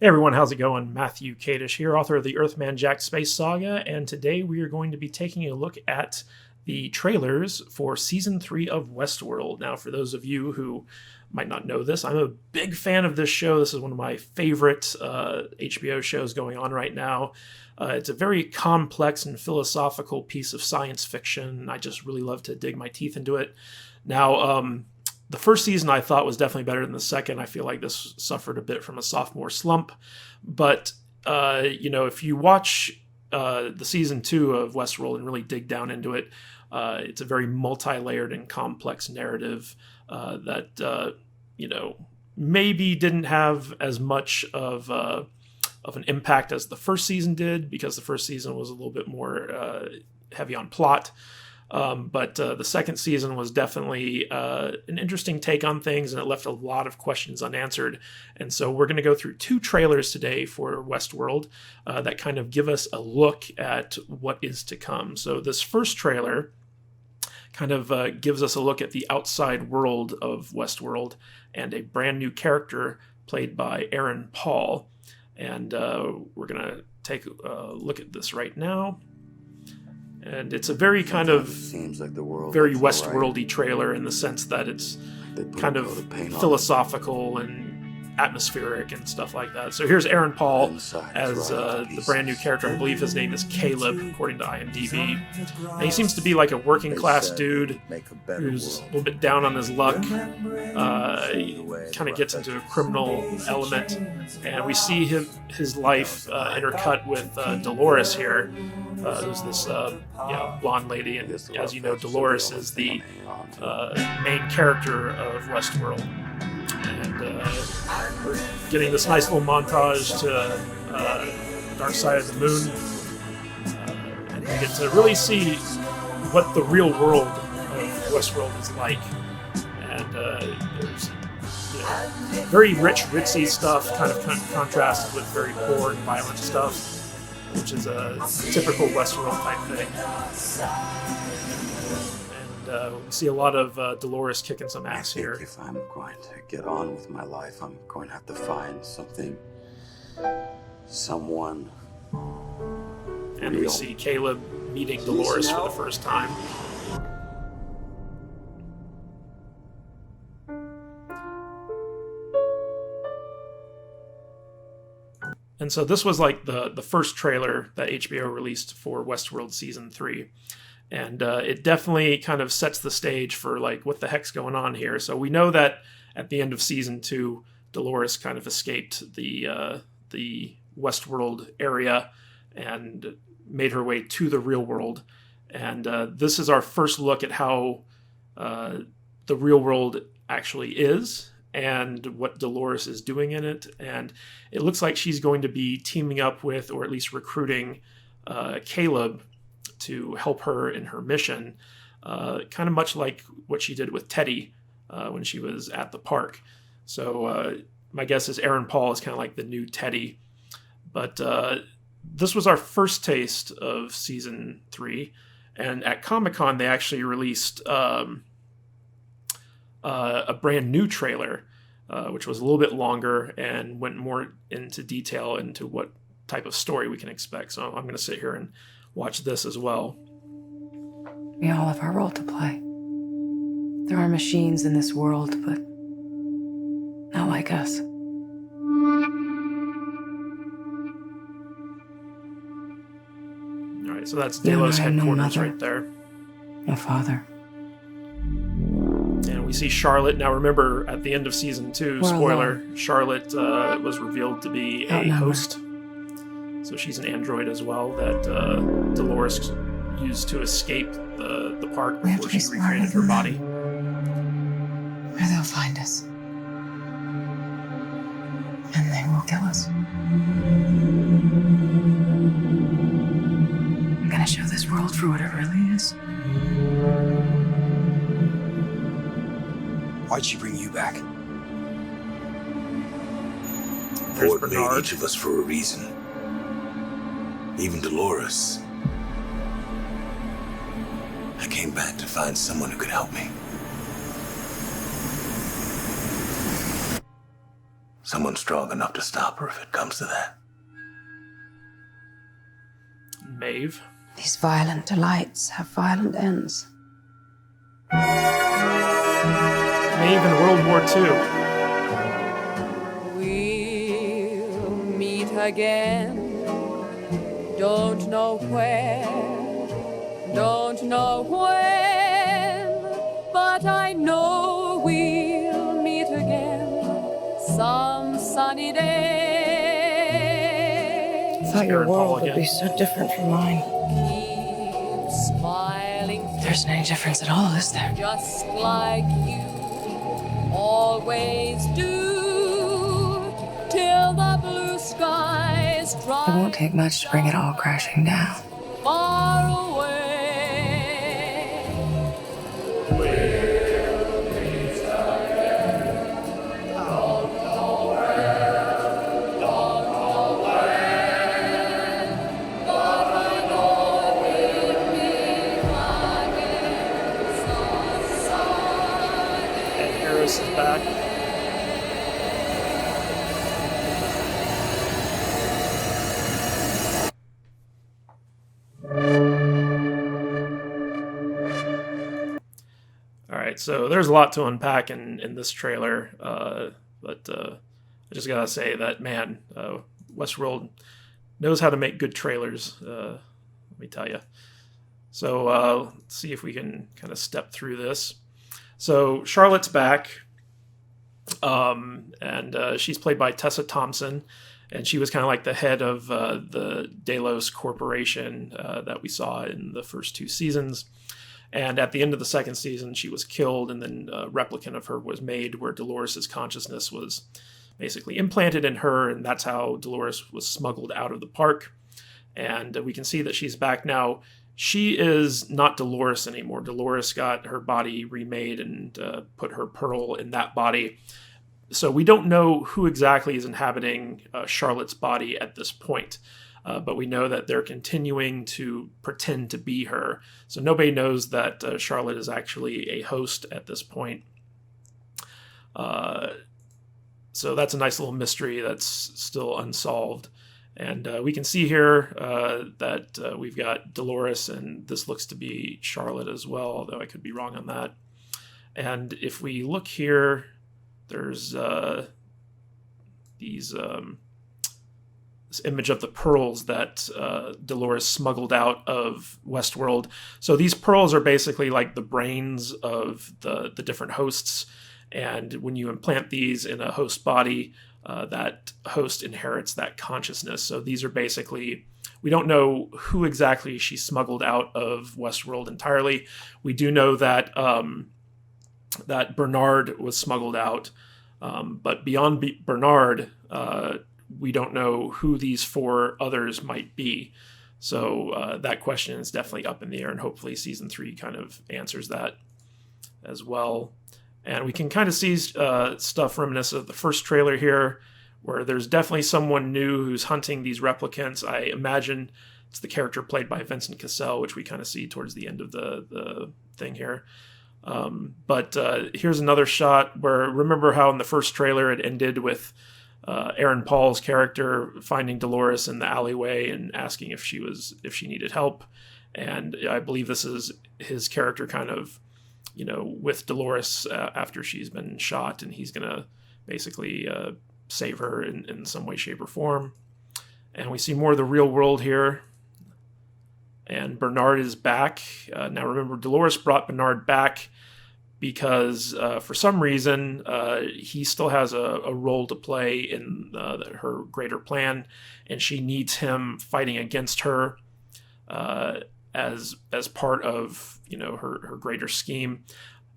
Hey everyone, how's it going? Matthew Kadish here, author of the Earthman Jack Space Saga, and today we are going to be taking a look at the trailers for Season 3 of Westworld. Now, for those of you who might not know this, I'm a big fan of this show. This is one of my favorite HBO shows going on right now. It's a very complex and philosophical piece of science fiction. I just really love to dig my teeth into it. Now, the first season I thought was definitely better than the second. I feel like this suffered a bit from a sophomore slump. But, if you watch the season 2 of Westworld and really dig down into it, it's a very multi-layered and complex narrative that, maybe didn't have as much of an impact as the first season did, because the first season was a little bit more heavy on plot. But the second season was definitely an interesting take on things, and it left a lot of questions unanswered. And so we're going to go through 2 trailers today for Westworld that kind of give us a look at what is to come. So this first trailer kind of gives us a look at the outside world of Westworld and a brand new character played by Aaron Paul. And we're going to take a look at this right now. And it's a very kind of very Westworld-y trailer in the sense that it's kind of philosophical and atmospheric and stuff like that. So here's Aaron Paul as the brand new character. I believe his name is Caleb, according to IMDb. And he seems to be like a working class dude who's a little bit down on his luck. He kind of gets into a criminal element. And we see his life intercut with Dolores here. There's this blonde lady, and as you know, Dolores is the main character of Westworld. And we're getting this nice little montage to Dark Side of the Moon. And we get to really see what the real world of Westworld is like. And there's very rich, ritzy stuff, kind of contrasted with very poor and violent stuff, which is a typical Westworld type thing. And we see a lot of Dolores kicking some ass here. If I'm going to get on with my life, I'm going to have to find something, someone. And we see Caleb meeting Dolores for the first time. And so this was like the first trailer that HBO released for Westworld Season 3. And it definitely kind of sets the stage for like, what the heck's going on here? So we know that at the end of Season 2, Dolores kind of escaped the Westworld area and made her way to the real world. And this is our first look at how the real world actually is, and what Dolores is doing in it. And it looks like she's going to be teaming up with, or at least recruiting, Caleb to help her in her mission, kind of much like what she did with Teddy when she was at the park. So my guess is Aaron Paul is kind of like the new Teddy. But this was our first taste of Season 3. And at Comic-Con, they actually released a brand new trailer, which was a little bit longer and went more into detail into what type of story we can expect. So I'm going to sit here and watch this as well. We all have our role to play. There are machines in this world, but not like us. All right, so that's Delos headquarters right there. No father. And we see Charlotte. Now remember, at the end of Season 2, spoiler, Charlotte was revealed to be a host. So she's an android as well that Dolores used to escape the park before she recreated her body. Or they'll find us. And they will kill us. I'm gonna show this world for what it really is. Why'd she bring you back? There's Lord Bernard. made each of us for a reason. Even Dolores. I came back to find someone who could help me. Someone strong enough to stop her if it comes to that. Maeve. These violent delights have violent ends. Maeve in World War II. We'll meet again. Don't know where, don't know when, but I know we'll meet again some sunny day. I thought your Aaron Paul world would again. be so different from mine. Keep smiling, There isn't any difference at all, is there? just like you always do, till the blue skies It drop won't take much to bring it all crashing down. far away. And Harris is back. All right, so there's a lot to unpack in this trailer, but I just gotta say that, man, Westworld knows how to make good trailers, let me tell you. So let's see if we can kind of step through this. So Charlotte's back, and she's played by Tessa Thompson, and she was kind of like the head of the Delos Corporation that we saw in the first 2 seasons. And at the end of the 2nd season, she was killed, and then a replicant of her was made where Dolores' consciousness was basically implanted in her, and that's how Dolores was smuggled out of the park. And we can see that she's back now. She is not Dolores anymore. Dolores got her body remade and put her pearl in that body. So we don't know who exactly is inhabiting Charlotte's body at this point. But we know that they're continuing to pretend to be her. So nobody knows that Charlotte is actually a host at this point. So that's a nice little mystery that's still unsolved. And we can see here that we've got Dolores, and this looks to be Charlotte as well, although I could be wrong on that. And if we look here, there's this image of the pearls that Dolores smuggled out of Westworld. So these pearls are basically like the brains of the different hosts. And when you implant these in a host body, that host inherits that consciousness. So these are basically, we don't know who exactly she smuggled out of Westworld entirely. We do know that that Bernard was smuggled out, but beyond Bernard, we don't know who these 4 others might be. So that question is definitely up in the air, and hopefully season 3 kind of answers that as well. And we can kind of see stuff reminiscent of the first trailer here, where there's definitely someone new who's hunting these replicants. I imagine it's the character played by Vincent Cassel, which we kind of see towards the end of the thing here. But here's another shot where, remember how in the first trailer it ended with Aaron Paul's character finding Dolores in the alleyway and asking if she needed help. And I believe this is his character kind of, with Dolores after she's been shot, and he's going to basically save her in some way, shape, or form. And we see more of the real world here. And Bernard is back. Now remember, Dolores brought Bernard back because for some reason he still has a role to play in her greater plan, and she needs him fighting against her as part of her greater scheme.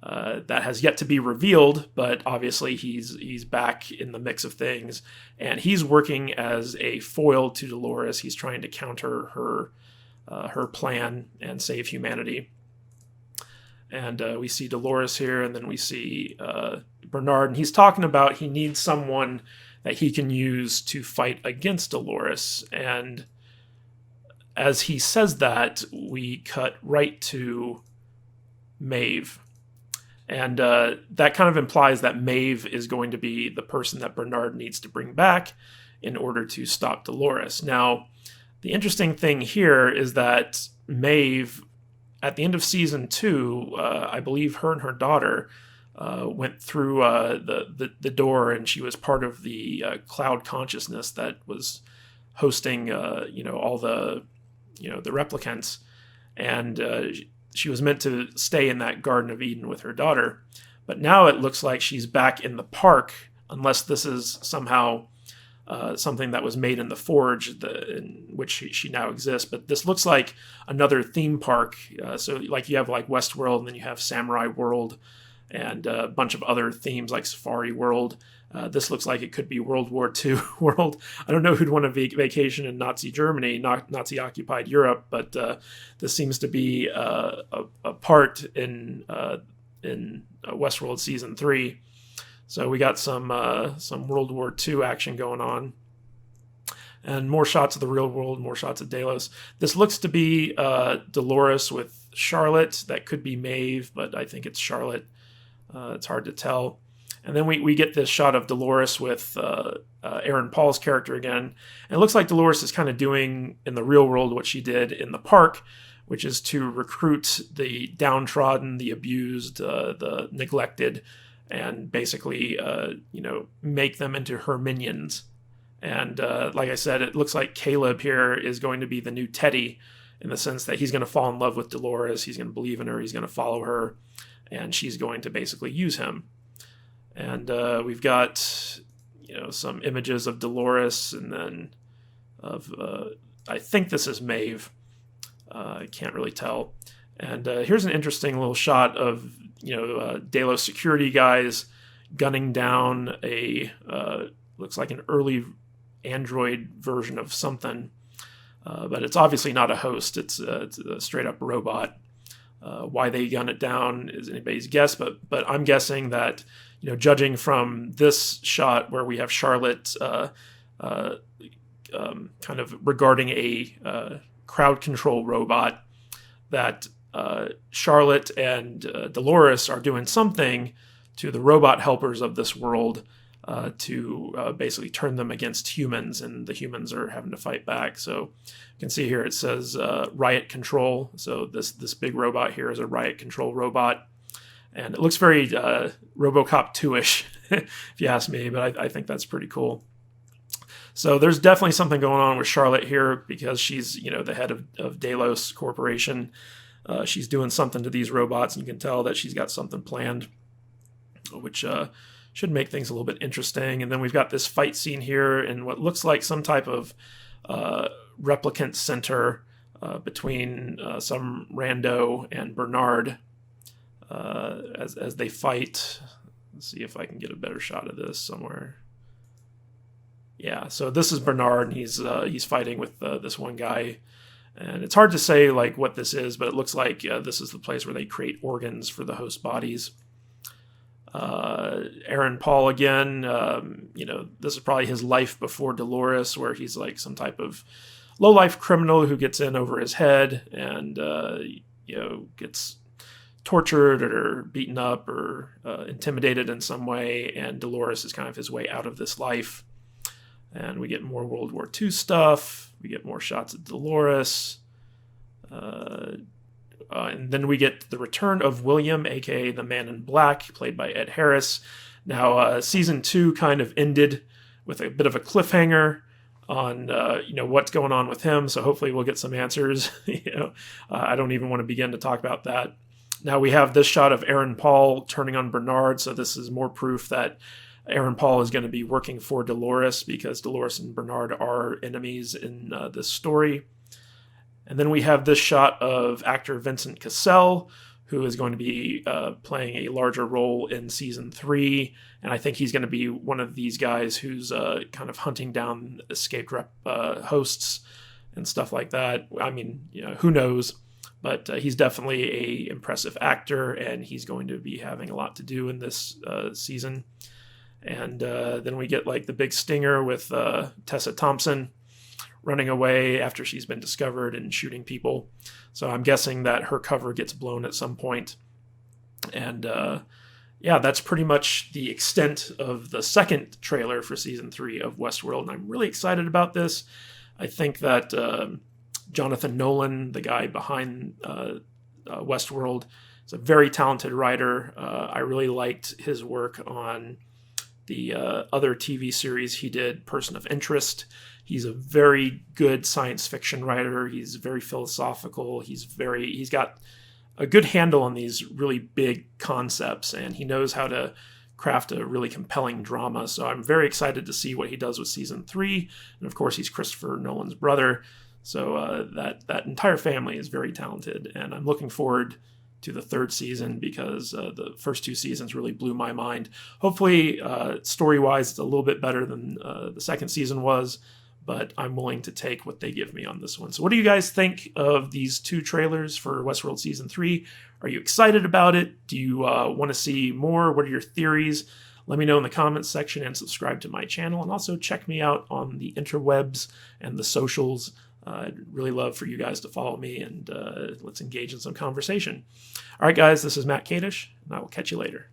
That has yet to be revealed, but obviously he's back in the mix of things, and he's working as a foil to Dolores. He's trying to counter her plan and save humanity. And we see Dolores here, and then we see Bernard, and he's talking about he needs someone that he can use to fight against Dolores. And as he says that, we cut right to Maeve. And that kind of implies that Maeve is going to be the person that Bernard needs to bring back in order to stop Dolores. Now, the interesting thing here is that Maeve, at the end of season 2, I believe her and her daughter went through the door, and she was part of the cloud consciousness that was hosting all the the replicants, and she was meant to stay in that Garden of Eden with her daughter. But now it looks like she's back in the park, unless this is somehow something that was made in the Forge, in which she now exists. But this looks like another theme park. So like you have like Westworld, and then you have Samurai World, and a bunch of other themes like Safari World. This looks like it could be World War II world. I don't know who'd want to vacation in Nazi Germany, not Nazi-occupied Europe, but this seems to be a part in Westworld Season 3. So we got some World War II action going on. And more shots of the real world, more shots of Delos. This looks to be Dolores with Charlotte. That could be Maeve, but I think it's Charlotte. It's hard to tell. And then we get this shot of Dolores with Aaron Paul's character again. And it looks like Dolores is kind of doing in the real world what she did in the park, which is to recruit the downtrodden, the abused, the neglected, and basically, make them into her minions. And like I said, it looks like Caleb here is going to be the new Teddy, in the sense that he's going to fall in love with Dolores, he's going to believe in her, he's going to follow her, and she's going to basically use him. And we've got, some images of Dolores, and then of, I think this is Maeve. I can't really tell. And here's an interesting little shot of, Delos security guys gunning down a, looks like an early Android version of something. But it's obviously not a host. It's a straight up robot. Why they gun it down is anybody's guess, but I'm guessing that, judging from this shot where we have Charlotte kind of regarding a crowd control robot, that Charlotte and Dolores are doing something to the robot helpers of this world to basically turn them against humans, and the humans are having to fight back. So you can see here it says riot control. So this big robot here is a riot control robot. And it looks very RoboCop 2-ish, if you ask me, but I think that's pretty cool. So there's definitely something going on with Charlotte here, because she's, the head of Delos Corporation. She's doing something to these robots, and you can tell that she's got something planned, which should make things a little bit interesting. And then we've got this fight scene here in what looks like some type of replicant center between some rando and Bernard. As they fight. Let's see if I can get a better shot of this somewhere. Yeah, so this is Bernard, and he's fighting with this one guy, and it's hard to say like what this is, but it looks like this is the place where they create organs for the host bodies. Aaron Paul again. This is probably his life before Dolores, where he's like some type of low-life criminal who gets in over his head and gets tortured or beaten up or intimidated in some way, and Dolores is kind of his way out of this life. And we get more World War II stuff. We get more shots of Dolores. And then we get the return of William, a.k.a. the Man in Black, played by Ed Harris. Now, Season 2 kind of ended with a bit of a cliffhanger on, what's going on with him. So hopefully we'll get some answers. I don't even want to begin to talk about that. Now we have this shot of Aaron Paul turning on Bernard. So this is more proof that Aaron Paul is going to be working for Dolores, because Dolores and Bernard are enemies in this story. And then we have this shot of actor Vincent Cassell, who is going to be playing a larger role in Season 3. And I think he's going to be one of these guys who's kind of hunting down escaped hosts and stuff like that. I mean, who knows? But he's definitely an impressive actor, and he's going to be having a lot to do in this season. And then we get like the big stinger with Tessa Thompson running away after she's been discovered and shooting people. So I'm guessing that her cover gets blown at some point. And yeah, that's pretty much the extent of the second trailer for season 3 of Westworld. And I'm really excited about this. I think that Jonathan Nolan, the guy behind Westworld, is a very talented writer. I really liked his work on the other TV series he did, Person of Interest. He's a very good science fiction writer. He's very philosophical. He's got a good handle on these really big concepts, and he knows how to craft a really compelling drama. So I'm very excited to see what he does with season 3. And of course, he's Christopher Nolan's brother. So that entire family is very talented, and I'm looking forward to the third season because the first 2 seasons really blew my mind. Hopefully, story-wise, it's a little bit better than the second season was, but I'm willing to take what they give me on this one. So what do you guys think of these 2 trailers for Westworld Season 3? Are you excited about it? Do you want to see more? What are your theories? Let me know in the comments section, and subscribe to my channel. And also check me out on the interwebs and the socials. I'd really love for you guys to follow me, and let's engage in some conversation. All right, guys, this is Matt Kadish, and I will catch you later.